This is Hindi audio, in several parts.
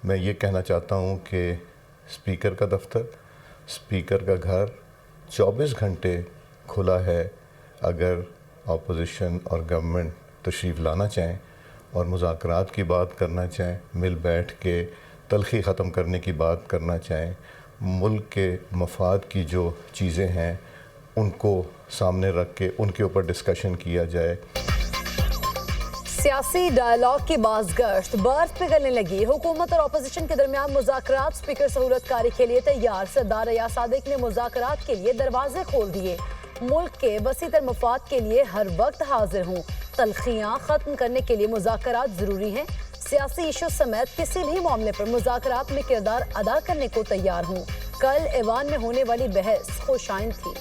मैं ये कहना चाहता हूँ कि स्पीकर का दफ्तर, स्पीकर का घर 24 घंटे खुला है। अगर अपोजिशन और गवर्नमेंट तशरीफ़ लाना चाहें और मुज़ाकरात की बात करना चाहें, मिल बैठ के तलख़ी ख़त्म करने की बात करना चाहें, मुल्क के मफाद की जो चीज़ें हैं उनको सामने रख के उनके ऊपर डिस्कशन किया जाए। सियासी डायलॉग की बाज़गश्त बर्फ पिघलने लगी। हुकूमत और अपोजिशन के दरमियान मुज़ाकरात। स्पीकर सहूलतकारी के लिए तैयार। सरदार रियाज सादिक ने मुज़ाकरात के लिए दरवाजे खोल दिए। मुल्क के वसीतर मफाद के लिए हर वक्त हाजिर हूँ। तलखियाँ ख़त्म करने के लिए मुज़ाकरात ज़रूरी हैं। सियासी इशू समेत किसी भी मामले पर मुज़ाकरात में किरदार अदा करने को तैयार हूँ। कल ऐवान में होने वाली बहस खुशाइन थी।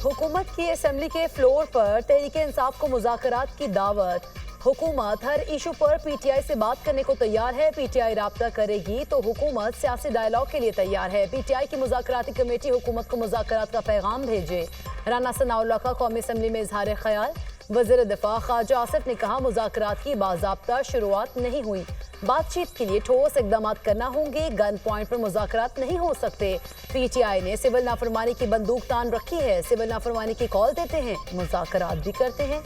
हुकूमत की असेंबली के फ्लोर पर तहरीक इंसाफ को मुज़ाकरात की दावत। हुकूमत हर इशू पर पीटीआई से बात करने को तैयार है। पीटीआई राब्ता करेगी तो हुकूमत सियासी डायलॉग के लिए तैयार है। पीटीआई की मुज़ाकराती कमेटी हुकूमत को मुज़ाकरात का पैगाम भेजे। राना सनाउल्लाह का कौमी असेंबली में इजहार ख्याल। वज़ीर दिफा ख्वाजा आसिफ ने कहा, मुज़ाकरात की बाज़ाब्ता शुरुआत नहीं हुई, बातचीत के लिए ठोस इक़दाम करना होंगे। गन पॉइंट पर मुज़ाकरात नहीं हो सकते। पीटीआई ने सिविल नाफरमानी की बंदूक तान रखी है। सिविल नाफरमानी की कॉल देते हैं, मुज़ाकरात भी करते हैं।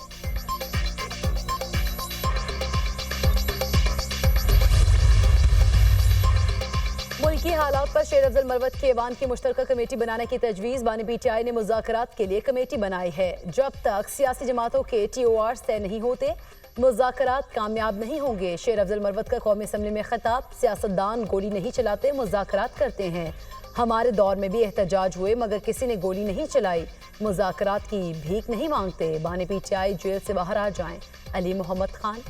मुल्की हालात पर शेर अफजल मरवत के ऐवान की मुश्तरका कमेटी बनाने की तजवीज़। बानी पीटीआई ने मुज़ाकरात के लिए कमेटी बनाई है। जब तक सियासी जमातों के TOR तय नहीं होते, मुज़ाकरात कामयाब नहीं होंगे। शेर अफजल मरवत का कौमी असेंबली में खिताब। सियासतदान गोली नहीं चलाते, मुज़ाकरात करते हैं। हमारे दौर में भी एहतजाज हुए मगर किसी ने गोली नहीं चलाई। मुज़ाकरात की भीख नहीं मांगते। बानी पीटीआई जेल से बाहर आ जाएं। अली मोहम्मद खान।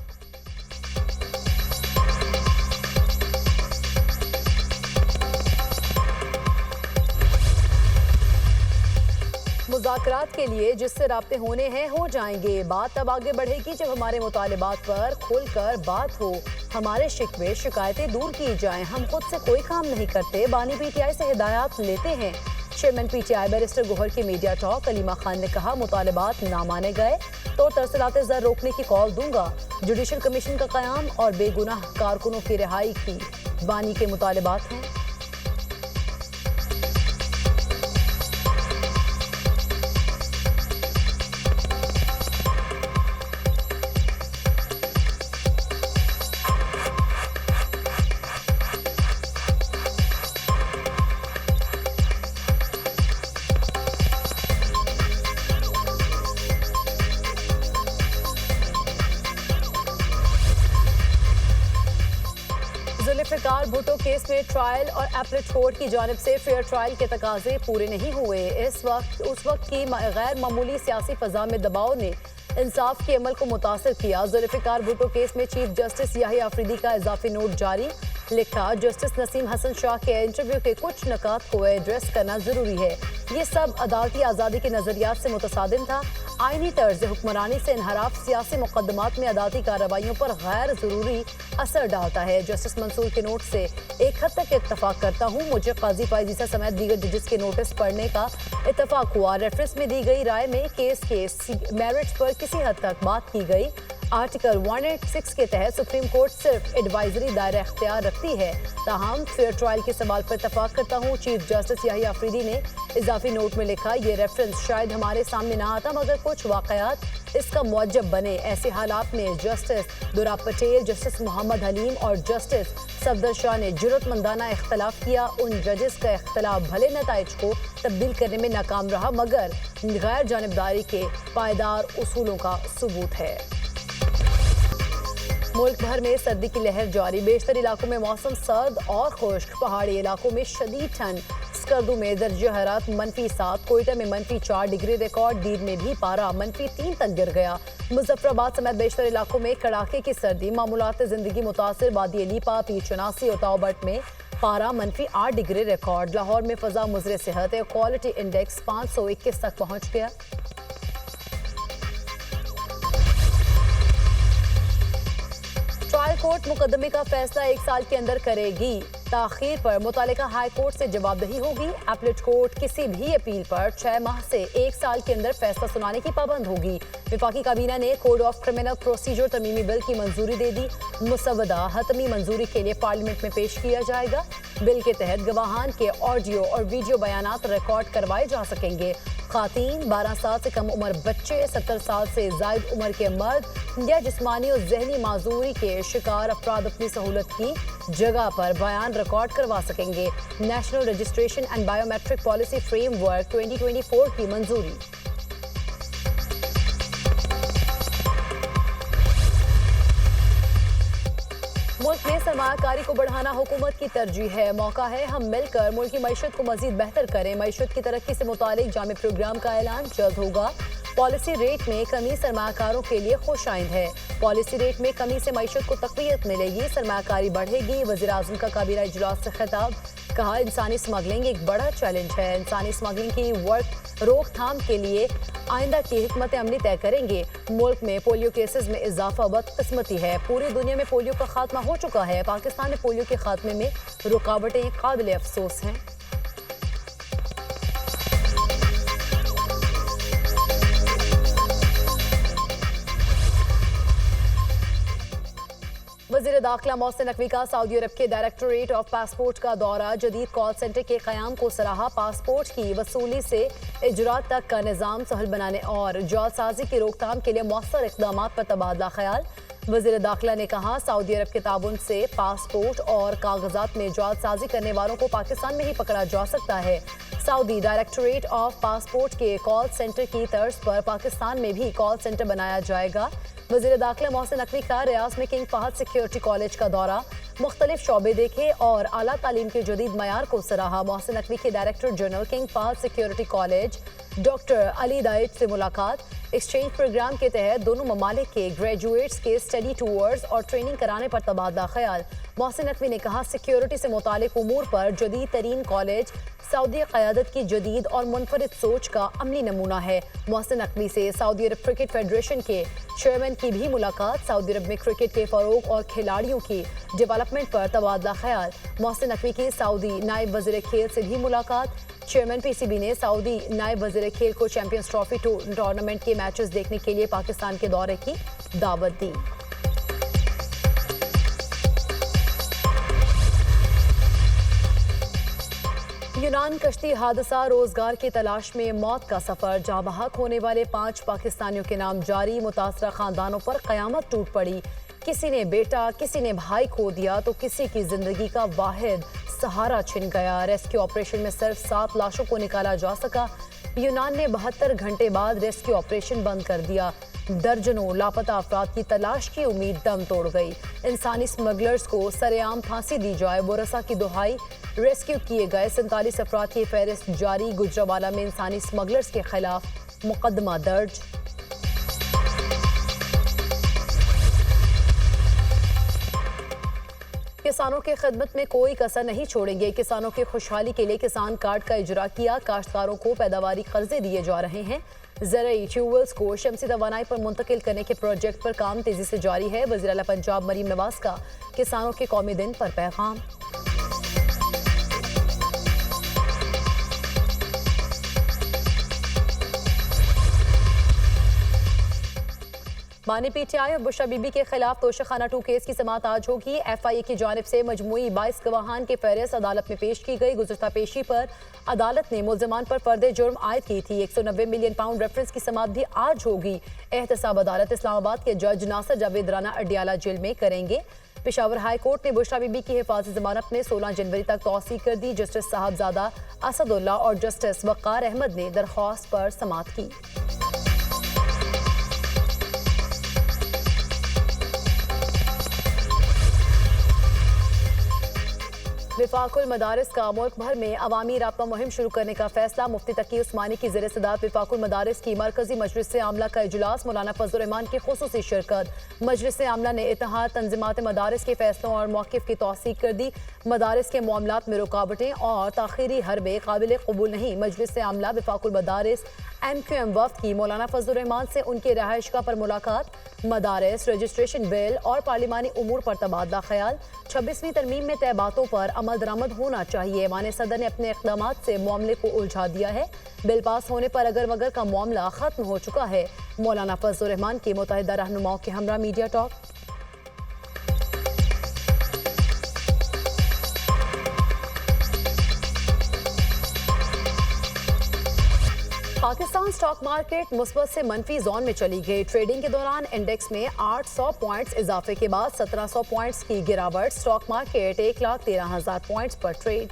मुज़ाकरात के लिए जिससे राब्ते होने हैं हो जाएंगे। बात अब आगे बढ़ेगी जब हमारे मुतालिबात पर खुलकर बात हो, हमारे शिकवे शिकायतें दूर की जाएं। हम खुद से कोई काम नहीं करते, बानी पीटीआई से हिदायत लेते हैं। चेयरमैन पीटीआई बैरिस्टर गोहर की मीडिया टॉक। अलीमा खान ने कहा, मुतालिबात ना माने गए तो तरसलाते ज़र रोकने की कॉल दूंगा। जुडिशल कमीशन का क़याम और बेगुनाह कारकुनों की रिहाई की बानी के मुतालिबात हैं। जुल्फ़िकार भुट्टो केस में ट्रायल और एपलेट कोर्ट की जानिब से फेयर ट्रायल के तकाजे पूरे नहीं हुए। उस वक्त की गैर मामूली सियासी फ़ज़ा में दबाव ने इंसाफ के अमल को मुतासर किया। जुल्फ़िकार भुट्टो केस में चीफ जस्टिस याहिया अफरीदी का इजाफी नोट जारी। लिखा, जस्टिस नसीम हसन शाह के इंटरव्यू के कुछ नकात को एड्रेस करना ज़रूरी है। ये सब अदालती आज़ादी के नज़रियात से मुतसादिम था। आइनी तर्ज हुक्मरानी से इनहराफ सियासी मुकदमात में अदालती कार्रवाइयों पर गैर ज़रूरी असर डालता है। जस्टिस मंसूर के नोट से एक हद तक इत्तफाक करता हूँ। मुझे काजी पायजीसा समेत दीगर जजेस के नोटिस पढ़ने का इत्तफाक हुआ। रेफरेंस में दी गई राय में केस के मेरिट्स पर किसी हद तक बात की गई। आर्टिकल 186 के तहत सुप्रीम कोर्ट सिर्फ एडवाइजरी दायरा इख्तियार रखती है। ताहम फेयर ट्रायल के सवाल पर इत्तफाक करता हूँ। चीफ जस्टिस याहिया अफरीदी ने इजाफी नोट में लिखा, ये रेफरेंस शायद हमारे सामने ना आता मगर कुछ वाक़यात इसका मुअज्जब बने। ऐसे हालात में जस्टिस दुरा पटेल, जस्टिस मोहम्मद हलीम और जस्टिस सफदर शाह ने जुर्रतमंदाना इख्तलाफ किया। उन जजेस का इख्तलाफ भले नताइज को तब्दील करने में नाकाम रहा मगर गैर जानिबदारी के पायदार उसूलों का सबूत है। मुल्क भर में सर्दी की लहर जारी। बेशतर इलाकों में मौसम सर्द और खुश्क। पहाड़ी इलाकों में शदीद ठंड। स्कर्दू में दर्जे हरारत -7, कोयटा में -4 डिग्री रिकॉर्ड। दीर में भी पारा -3 तक गिर गया। मुजफ्फराबाद समेत बेशतर इलाकों में कड़ाके की सर्दी। मामूलात जिंदगी मुतासिर। वादी अलीपा, पीर चनासी और ताओबट में पारा -8 डिग्री रिकॉर्ड। लाहौर में फजा मुजरे सेहत है। क्वालिटी इंडेक्स 521 तक पहुँच गया। ट्रायल कोर्ट मुकदमे का फैसला 1 साल के अंदर करेगी। ताखीर पर मुतालिका हाई कोर्ट से जवाबदेही होगी। अपीलेट कोर्ट किसी भी अपील पर 6 माह से 1 साल के अंदर फैसला सुनाने की पाबंद होगी। विफाकी काबीना ने कोड ऑफ क्रिमिनल प्रोसीजर तरमीमी बिल की मंजूरी दे दी। मुसवदा हतमी मंजूरी के लिए पार्लियामेंट में पेश किया जाएगा। बिल के तहत गवाहान के ऑडियो और वीडियो बयानात रिकॉर्ड करवाए जा सकेंगे। खातीन, 12 साल से कम उम्र बच्चे, 70 साल से जायद उम्र के मर्द या जिस्मानी और जहनी माजूरी के शिकार अफराद अपनी सहूलत की जगह पर बयान रिकॉर्ड करवा सकेंगे। National registration and biometric policy framework 2024 की मंजूरी। मुल्क में सरमायाकारी को बढ़ाना हुकूमत की तरजीह है। मौका है हम मिलकर मुल्क की मईशत को मजीद बेहतर करें। मईशत की तरक्की से मुतालिक जामे प्रोग्राम का ऐलान जल्द होगा। पॉलिसी रेट में कमी सरमायाकारों के लिए खुशाइंद है। पॉलिसी रेट में कमी से मईशत को तक़वियत मिलेगी, सरमायाकारी बढ़ेगी। वज़ीर आज़म का काबीना इजलास से खिताब, कहा इंसानी स्मगलिंग एक बड़ा चैलेंज है। इंसानी स्मगलिंग की रोकथाम के लिए आइंदा की हिकमत अमली तय करेंगे। मुल्क में पोलियो केसेस में इजाफा बदकिस्मती है। पूरी दुनिया में पोलियो का खात्मा हो चुका है। पाकिस्तान में पोलियो के खात्मे में रुकावटें काबिल अफसोस हैं। वज़ीर दाखिला मोहसिन नकवी का सऊदी अरब के डायरेक्टोरेट ऑफ पासपोर्ट का दौरा। जदीद कॉल सेंटर के क़याम को सराहा। पासपोर्ट की वसूली से इजरात तक का निज़ाम सहल बनाने और जालसाजी की रोकथाम के लिए मौसर इक़दामात पर तबादला ख्याल। वज़ीर दाखिला ने कहा सऊदी अरब के ताउन से पासपोर्ट और कागजात में जालसाजी करने वालों को पाकिस्तान में ही पकड़ा जा सकता है। सऊदी डायरेक्टोरेट ऑफ पासपोर्ट के कॉल सेंटर की तर्ज पर पाकिस्तान में भी कॉल सेंटर बनाया जाएगा। वज़ीर दाखिला मोहसिन नकवी का रियाज में किंग फहद सिक्योरिटी कॉलेज का दौरा। मुख्तलिफ शोबे देखे और आला तालीम के जदीद मयार को सराहा। मोहसिन नकवी के director general King Fahd security college doctor Ali दाइट से मुलाकात। एक्सचेंज प्रोग्राम के तहत दोनों ममालिक के ग्रेजुएट्स के स्टडी टूर्स और ट्रेनिंग कराने पर तबादला ख्याल। मोहसिन नकवी ने कहा सिक्योरिटी से मुतालिक उमूर पर जदीद तरीन कॉलेज सऊदी क़यादत की जदीद और मुनफरिद सोच का अमली नमूना है। मोहसिन नकवी से सऊदी अरब क्रिकेट फेडरेशन के चेयरमैन की भी मुलाकात। सऊदी अरब में क्रिकेट के फ़रोग और खिलाड़ियों की डेवलपमेंट पर तबादला ख्याल। मोहसिन नकवी की सऊदी नायब वज़ीर खेल से भी मुलाकात। चेयरमैन पीसीबी ने सऊदी नायब वज़ीर खेल को चैंपियंस ट्रॉफी टूर्नामेंट के मैचेस देखने के लिए पाकिस्तान के दौरे की दावत दी। यूनान कश्ती हादसा, रोजगार की तलाश में मौत का सफर। जहाँ बहक होने वाले 5 पाकिस्तानियों के नाम जारी। मुतासरा खानदानों पर कयामत टूट पड़ी। किसी ने बेटा, किसी ने भाई खो दिया तो किसी की जिंदगी का वाहिद सहारा छिन गया। रेस्क्यू ऑपरेशन में सिर्फ 7 लाशों को निकाला जा सका। यूनान ने 72 घंटे बाद रेस्क्यू ऑपरेशन बंद कर दिया। दर्जनों लापता अफराद की तलाश की उम्मीद दम तोड़ गई। इंसानी स्मगलर्स को सरेआम फांसी दी जाए, बोरसा की दुहाई। रेस्क्यू किए गए 47 अफराद की फहरिस्त जारी। गुजरावाला में इंसानी स्मगलर्स के खिलाफ मुकदमा दर्ज। किसानों की खिदमत में कोई कसर नहीं छोड़ेंगे। किसानों की खुशहाली के लिए किसान कार्ड का इजरा किया। काश्तकारों को पैदावारी कर्जे दिए जा रहे हैं। ज़रई ट्यूबवेल्स को शमसी तवानाई पर मुंतकिल करने के प्रोजेक्ट पर काम तेजी से जारी है। वज़ीर आला पंजाब मरीम नवाज का किसानों के कौमी दिन पर पैगाम। बानी पीटीआई और बुशरा बीबी के खिलाफ तोशाखाना 2 केस की समाअत आज होगी। एफआईए की जानिब से मजमूई 22 गवाहान की फहरिस्त अदालत में पेश की गई। गुज़श्ता पेशी पर अदालत ने मुल्ज़िमान पर फर्द जुर्म आयद की थी। 190 मिलियन पाउंड रेफरेंस की समाअत भी आज होगी। एहतसाब अदालत इस्लामाबाद के जज नासिर जावेद राना अडियाला जेल में करेंगे। पेशावर हाई कोर्ट ने बुशरा बीबी की हिफाजत जमानत में 16 जनवरी तक तौसीक कर दी। जस्टिस साहबजादा असदुल्ला और जस्टिस वक़ार अहमद ने दरख्वास्त पर समाअत की। विफाकुल मदारिस का मुल्क भर में अवामी राब्ता मुहिम शुरू करने का फैसला। मुफ्ती तकी उस्मानी की ज़ेर सदारत विफाकुल मदारिस की मरकजी मजलिस आमला का इजलास। मौलाना फजल रहमान की खुसूसी शिरकत। मजलिस आमला ने इत्तेहाद तंजीमात मदारिस के फैसलों और मौक़िफ़ की तौसीक कर दी। मदारिस के मामलात में रुकावटें और ताख़ीरी हरबे काबिल कबूल नहीं। मजलिस आमला विफाकुल मदारिस MQM वफ़द की मौलाना फजल रहमान से उनकी रहायशगाह पर मुलाकात। मदारिस रजिस्ट्रेशन बिल और पार्लिमानी उमूर पर तबादला ख्याल। 26वीं तरमीम में तय बातों पर अमल अमल दरामद होना चाहिए। ऐवान सदर ने अपने इक़दाम से मामले को उलझा दिया है। बिल पास होने पर अगर मगर का मामला खत्म हो चुका है। मौलाना फजलुर रहमान के मुतहदा रहनुमाओं के हमरा media talk. Pakistan stock market मुस्बत से मनफी जोन में चली गई। ट्रेडिंग के दौरान इंडेक्स में 800 पॉइंट्स इजाफे के बाद 1700 पॉइंट्स की गिरावट। स्टॉक मार्केट 1,13,000 पॉइंट्स पर ट्रेड।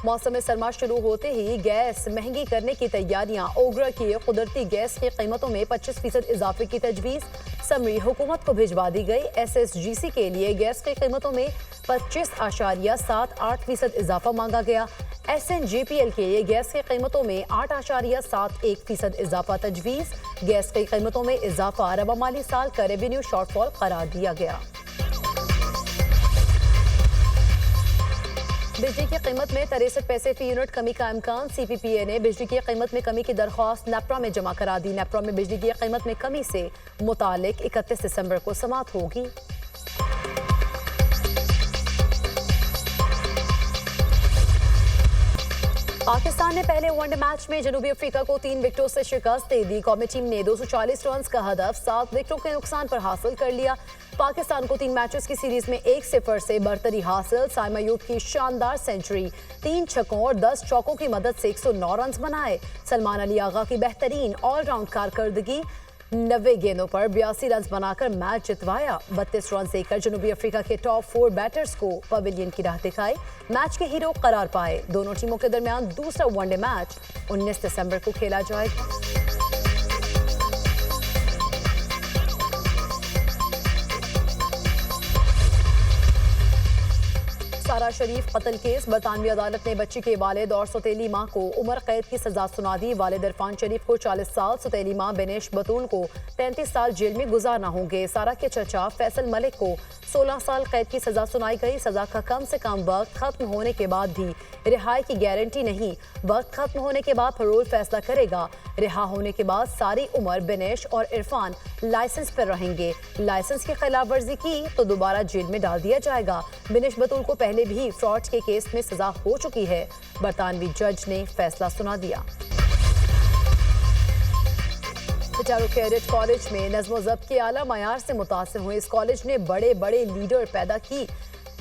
मौसम सरमा शुरू होते ही गैस महंगी करने की तैयारियां। ओगरा की कुदरती गैस की कीमतों में 25% इजाफे की तजवीज़। समरी हुकूमत को भिजवा दी गई। SSGC के लिए गैस की कीमतों में 25.78% इजाफा मांगा गया। SNGPL के लिए गैस की कीमतों में 8.71% इजाफा तजवीज़। गैस की कीमतों में इजाफा रबा माली साल का रेवेन्यू शॉर्टफॉल करार दिया गया। बिजली की कीमत में 63 पैसे फी यूनिट कमी का इम्कान। CPPA ने बिजली की कीमत में कमी की दरख्वास्त नेप्रा में जमा करा दी। नेप्रा में बिजली की कीमत में कमी से मुतालिक 31 दिसंबर को समाप्त होगी। पाकिस्तान ने पहले वनडे मैच में जनूबी अफ्रीका को 3 विकेटों से शिकस्त दे दी। कौमी टीम ने 240 रन का हदफ 7 विकेटों के नुकसान पर हासिल कर लिया। पाकिस्तान को 3 मैचेस की सीरीज में 1-0 से बरतरी हासिल। साइमा अयूब की शानदार सेंचुरी, 3 छक्कों और 10 चौकों की मदद से 109 रन बनाए। सलमान अली आगा की बेहतरीन ऑलराउंड कारकर्दगी, 90 गेंदों पर 82 रन बनाकर मैच जितवाया। 32 रन देकर जनूबी अफ्रीका के टॉप 4 बैटर्स को पवेलियन की राह दिखाई। मैच के हीरो करार पाए। दोनों टीमों के दरमियान दूसरा वनडे मैच 19 दिसंबर को खेला जाएगा। सारा शरीफ कत्ल केस। बरतानवी अदालत ने बच्ची के वालिद और सौतेली मां को उम्र कैद की सजा सुना दी। वालिद इरफान शरीफ को 40 साल, सौतेली मां बेनेश बतूल को 35 साल जेल में गुजारना होंगे। सारा के चचा फैसल मलिक को 16 साल कैद की सजा सुनाई गई। सजा का कम से कम वक्त खत्म होने के बाद भी रिहाई की गारंटी नहीं। वक्त खत्म होने के बाद फरोल फैसला करेगा। रिहा होने के बाद सारी उम्र बेनेश और इरफान लाइसेंस पर रहेंगे। लाइसेंस की खिलाफ वर्जी की तो दोबारा जेल में डाल दिया जाएगा। बेनेश बतूल को पहले भी फ्रॉड के केस में सजा हो चुकी है। बरतानवी जज ने फैसला सुना दिया। पिटारो कैडेट कॉलेज में नज़्म ज़ब्त के आला मयार से मुतासिर हुए। इस कॉलेज ने बड़े बड़े लीडर पैदा की।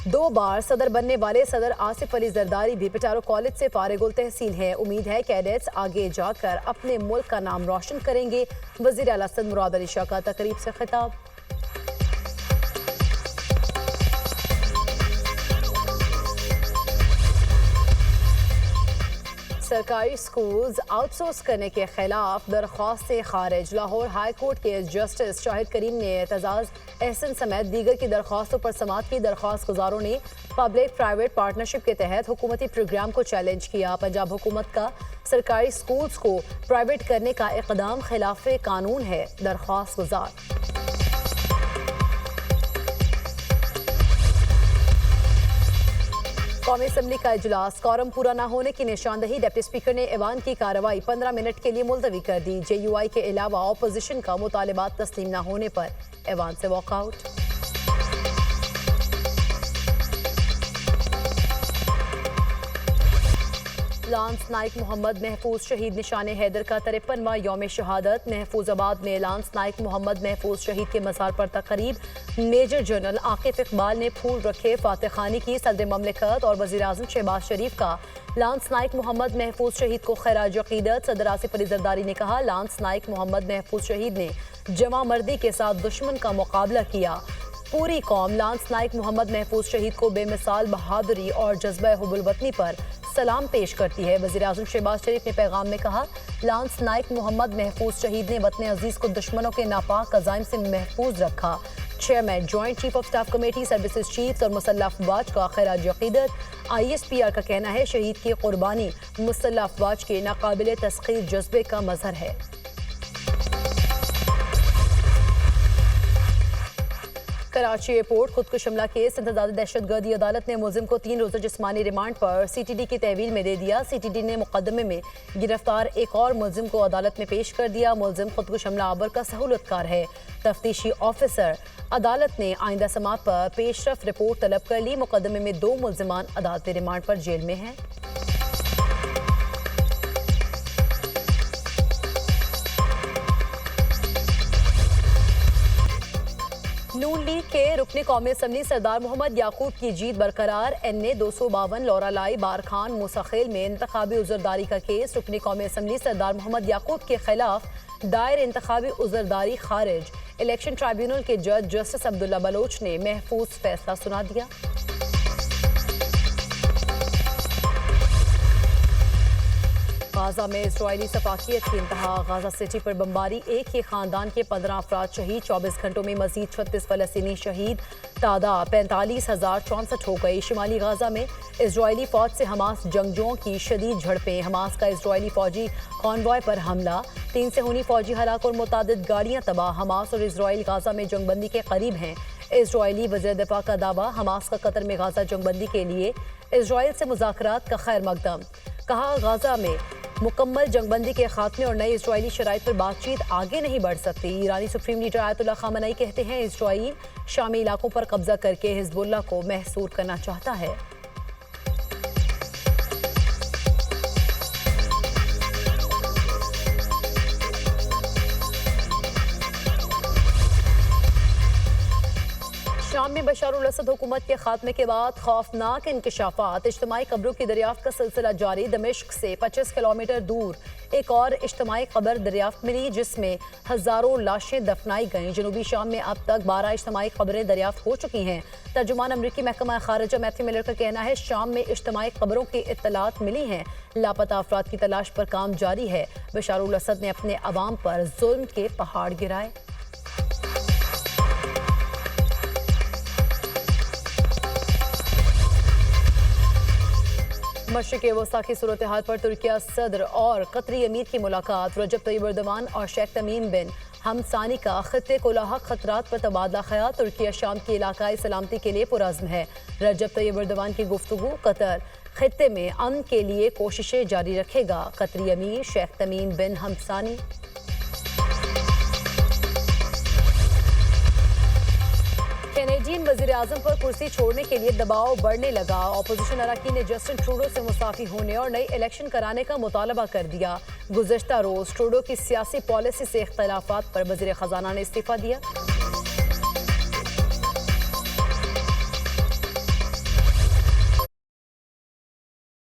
2 बार सदर बनने वाले सदर आसिफ अली जरदारी भी पिटारो कॉलेज से फारिगुल तहसील हैं। उम्मीद है कैडेट्स आगे जाकर अपने मुल्क का नाम रोशन करेंगे। वज़ीर आला सिंध मुराद अली शाह का तकरीब से खिताब। सरकारी स्कूल्स आउटसोर्स करने के खिलाफ दरख्वास्त से खारिज। लाहौर हाई कोर्ट के जस्टिस शाहिद करीम ने एतजाज एहसन समेत दीगर की दरख्वास्तों पर समाअत की। दरख्वास्त गुजारों ने पब्लिक प्राइवेट पार्टनरशिप के तहत हुकूमती प्रोग्राम को चैलेंज किया। पंजाब हुकूमत का सरकारी स्कूल्स को प्राइवेट करने का इक़दाम खिलाफ कानून है। दरख्वास्त गुजार कौमी असम्बली का इजलास कौरम पूरा न होने की निशानदही। डिप्टी स्पीकर ने ऐवान की कार्रवाई 15 मिनट के लिए मुलतवी कर दी। JUI के अलावा ऑपोजिशन का मुतालिबात तस्लीम न होने पर ऐवान से वॉकआउट। लांस नाइक मोहम्मद महफूज शहीद निशान हैदर का 53वां यौम शहादत। महफूजाबाद में लांस नाइक मोहम्मद महफूज शहीद के मज़ार पर तकरीब। मेजर जनरल आकिफ इकबाल ने फूल रखे, फातह खानी की। सदर ममलिकत और वज़ीर आज़म शहबाज शरीफ का लांस नाइक मोहम्मद महफूज शहीद को खैराज अक़ीदत। सदर आसिफ अली जरदारी ने कहा, लांस नाइक मोहम्मद महफूज शहीद ने जवां मर्दी के साथ दुश्मन का मुकाबला किया। पूरी कौम लांस नाइक मोहम्मद महफूज शहीद को बेमिसाल बहादुरी और जज्बा हुब्बुल वतनी पर सलाम पेश करती है। वज़ीर आज़म शहबाज शरीफ ने पैगाम में कहा, लांस नाइक मोहम्मद महफूज शहीद ने वतन अजीज़ को दुश्मनों के नापाक अज़ाइम से महफूज रखा। Chairman joint chief of staff committee services chiefs और मुसल्लह अफवाज का खैराज अक़ीदत। ISPR का कहना है, शहीद की कुर्बानी मुसल्लह अफवाज के नाकाबिल तस्खीर जज्बे का मज़हर है। कराची एयरपोर्ट खुद को शिमला केस इंतज़ारी दहशतगर्दी अदालत ने मुलजिम को 3 रोज़ा जिस्मानी रिमांड पर CTD की तहवील में दे दिया। CTD ने मुकदमे में गिरफ्तार एक और मुलजिम को अदालत में पेश कर दिया। मुलजिम खुद को शिमला आबर का सहूलतकार है। तफ्तीशी ऑफिसर अदालत ने आइंदा समात पर पेशरफ रिपोर्ट तलब कर ली। मुकदमे में 2 मुलजिमान अदालती रिमांड पर जेल में हैं। नून लीग के रुकने कौमी असम्बली सरदार मोहम्मद याकूब की जीत बरकरार। NA 252 लौरालाई बार खान मूसा खेल में इंतखाबी उजरदारी का केस। रुकने कौमी असम्बली सरदार मोहम्मद याकूब के खिलाफ दायर इंतखाबी उजरदारी खारिज। इलेक्शन ट्राइब्यूनल के जज जस्टिस अब्दुल्ला बलोच ने महफूज फैसला सुना दिया। गाजा में इजरायली सफाकियत की इंतहा। गाजा सिटी पर बमबारी, एक ही खानदान के 15 अफराद शहीद। 24 घंटों में मजीद 36 फलस्तीनी शहीद। तादाद 45,064 हो गई। शिमाली गाजा में इजरायली फौज से हमास जंगजुओं की शदीद झड़पें। हमास का इजरायली फौजी कॉन्वॉय पर हमला। 3 सेहूनी फौजी हलाक और मुतादिद गाड़ियां तबाह। हमास और इजराइल गाजा में जंगबंदी के करीब हैं। इजरायली वज़ीर दिफा का दावा। हमास का कतर में गाजा जंगबंदी के लिए इजराइल से मुज़ाकरात का खैर मकदम। कहा, गाजा में मुकम्मल जंगबंदी के खात्मे और नई इजरायली शराइत पर बातचीत आगे नहीं बढ़ सकती। ईरानी सुप्रीम लीडर आयतुल्ला खामनई कहते हैं इजराइल शामी इलाकों पर कब्जा करके हिजबुल्लाह को महसूर करना चाहता है। शाम में बशारुल असद हुकूमत के खात्मे के बाद खौफनाक इंकशाफात। इज्तिमाई कब्रों की दरियाफ्त का सिलसिला जारी। दमिश्क से 25 किलोमीटर दूर एक और इज्तिमाई कब्र दरियाफ्त मिली जिसमें हजारों लाशें दफनाई गईं। जनूबी शाम में अब तक 12 इज्तिमाई कब्रें दरियाफ्त हो चुकी हैं। तर्जुमान अमरीकी महकमा खारिजा मैथ्यू मिलर का कहना है शाम में इज्तिमाई कब्रों की इत्तलात मिली हैं। लापता अफराद की तलाश पर काम जारी है। बशारुल असद ने अपने अवाम पर जुल्म के पहाड़ गिराए। मशरिक़ वस्ता की सूरत हाल पर तुर्किया सदर और कतरी अमीर की मुलाकात। रजब तैयब एर्दोगान और शेख तमीम बिन हमसानी का खित्ते को लाहक खतरात पर तबादला ख्याल। तुर्किया शाम की इलाकाई सलामती के लिए पुरअज़्म है। रजब तैयब एर्दोगान की गुफ्तगू। कतर खित्ते में अमन के लिए कोशिशें जारी रखेगा। कतरी अमीर शेख तमीम बिन हमसानी। कैनेडियन वज़ीर आज़म पर कुर्सी छोड़ने के लिए दबाव बढ़ने लगा। ऑपोजिशन अरकान ने जस्टिन ट्रूडो से मुस्ताफ़ी होने और नई इलेक्शन कराने का मुतालबा कर दिया। गुज़श्ता रोज़ ट्रूडो की सियासी पॉलिसी से इख्तलाफात पर वज़ीर ख़ज़ाना ने इस्तीफ़ा दिया।